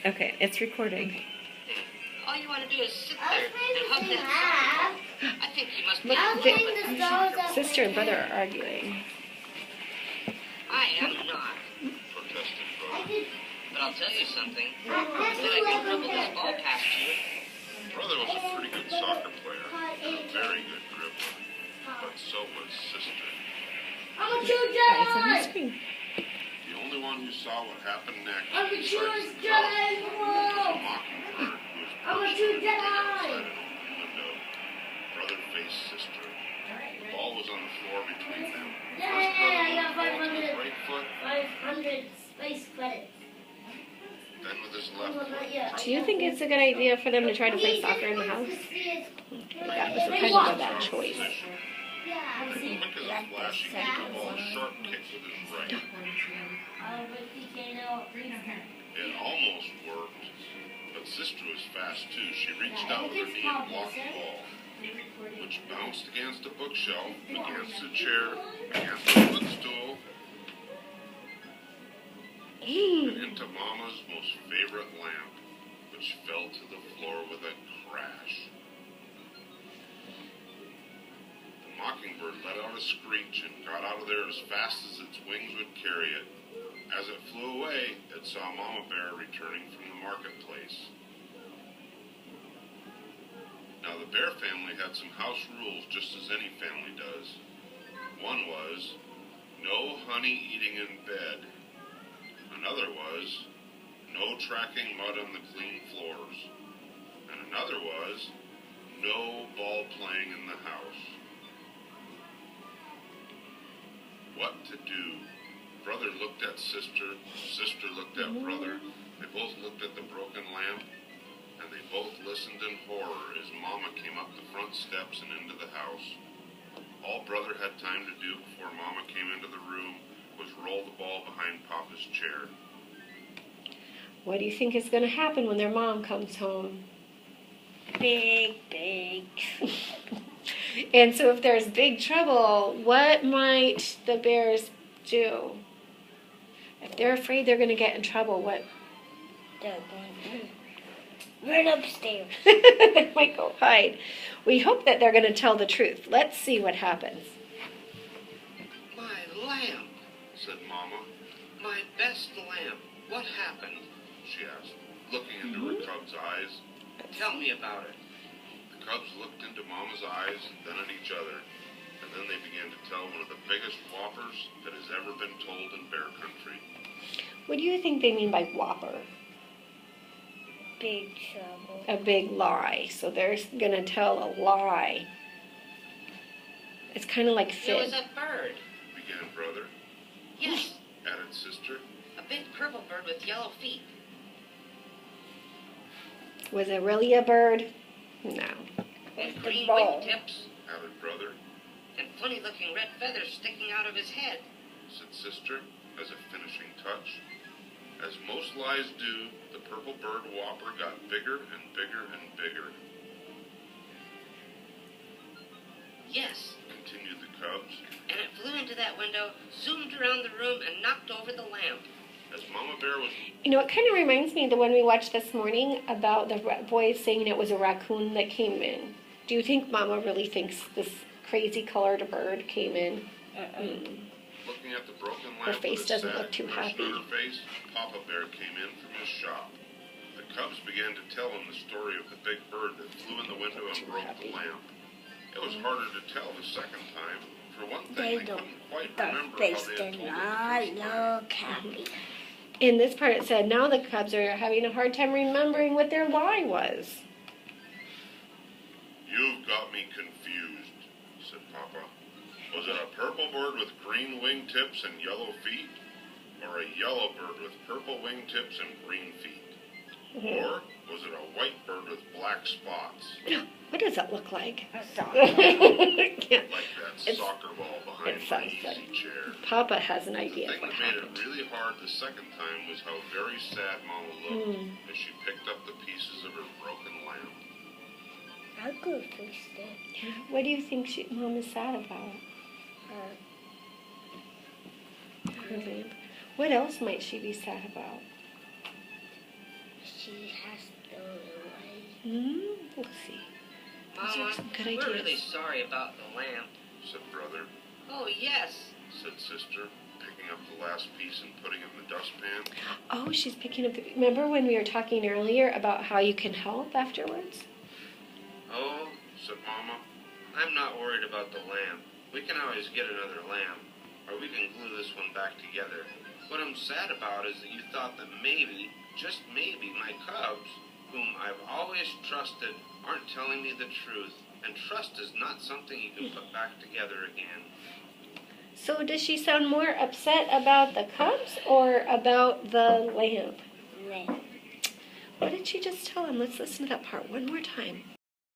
Okay, it's recording. All you want to do is sit there and hug that soccer ball. I think you must be a Look, little bit uncomfortable. sister and brother are arguing. I am not. Protested brother. But I'll tell you something. I bet I can dribble this ball past you. Brother was a pretty good soccer player and a very good dribbler, but so was sister. I'm a true It's on the Jedi! screen. The only one who saw what happened next I'm a true besides the Jedi! cub was a mockingbird who was I'm a perched true on the Jedi! outside an open window. Brother faced sister. The ball was on the floor between them. Yeah, First brother I got moved the ball to his 500. right foot, 500 space credits. then with his left foot. Do you think it's a good idea for them to try to play soccer in the house? That was kind of a bad choice. Yeah, Quick as a flash, he gave the ball a sharp kick with his right. It almost worked, but sister was fast too. She reached out with her knee and blocked the ball, which bounced against a bookshelf, against a chair, against a footstool, and into Mama's most favorite lamp, which fell to the floor with a crash. The mockingbird let out a screech and got out of there as fast as its wings would carry it. As it flew away, it saw Mama Bear returning from the marketplace. Now the bear family had some house rules just as any family does. One was, no honey eating in bed. Another was, no tracking mud on the clean floors. And another was, no ball playing in the house. What to do? Brother looked at sister, sister looked at brother. They both looked at the broken lamp, and they both listened in horror as Mama came up the front steps and into the house. All brother had time to do before Mama came into the room was roll the ball behind Papa's chair. What do you think is going to happen when their mom comes home? Big. And so if there's big trouble, what might the bears do? If they're afraid they're going to get in trouble, what? They're going to run upstairs. They might go hide. We hope that they're going to tell the truth. Let's see what happens. My lamp, Said Mama, my best lamp. What happened? she asked, looking into her cub's eyes. Tell me about it. The cubs looked into Mama's eyes, then at each other, and then they began to tell one of the biggest whoppers that has ever been told in bear country. What do you think they mean by whopper? Big trouble. A big lie. So they're going to tell a lie. It's kind of like There was fib. a bird. Began brother, Yes, added sister. a big purple bird with yellow feet. Was it really a bird? No. And the green ball. wingtips. Added brother, And funny-looking red feathers sticking out of his head. said sister, as a finishing touch. As most lies do, the purple bird whopper got bigger and bigger and bigger. Yes, Continued the cubs. and it flew into that window, zoomed around the room, and knocked over the lamp. As Mama Bear was You know, it kind of reminds me of the one we watched this morning about the boys saying it was a raccoon that came in. Do you think Mama really thinks this crazy colored bird came in? looking at the broken lamp Her face with a doesn't sad look too expression happy. on her face, Papa Bear came in from his shop. The cubs began to tell him the story of the big bird that flew in the window and Too broke happy. the lamp. It was harder to tell the second time. For one They thing, they don't. couldn't quite Their remember how face they had did told it not the first time. look happy. In this part, it said now the cubs are having a hard time remembering what their lie was. You've got me confused, said Papa. Was it a purple bird with green wingtips and yellow feet? Or a yellow bird with purple wingtips and green feet? Or was it a white bird with black spots? What does it look like? Like that It's- soccer ball behind it my sounds easy good. chair. Papa has an The idea of thing what that made happened. it really hard the second time was how very sad Mama looked as she picked up the pieces of her broken lamp. I could fix that. Yeah, what do you think Mom is sad about? Her lamp. What else might she be sad about? she has to away. We'll see. Those Mama, are some good we're ideas. really sorry about the lamp. said brother. Oh, yes. Said sister, picking up the last piece and putting it in the dustpan. Oh, she's picking up the. Remember when we were talking earlier about how you can help afterwards? Oh, Said Mama. I'm not worried about the lamp. We can always get another lamp, or we can glue this one back together. What I'm sad about is that you thought that maybe, just maybe, my cubs, whom I've always trusted, aren't telling me the truth. And trust is not something you can put back together again. So does she sound more upset about the cubs or about the lamp? Lamp. What did she just tell him? Let's listen to that part one more time.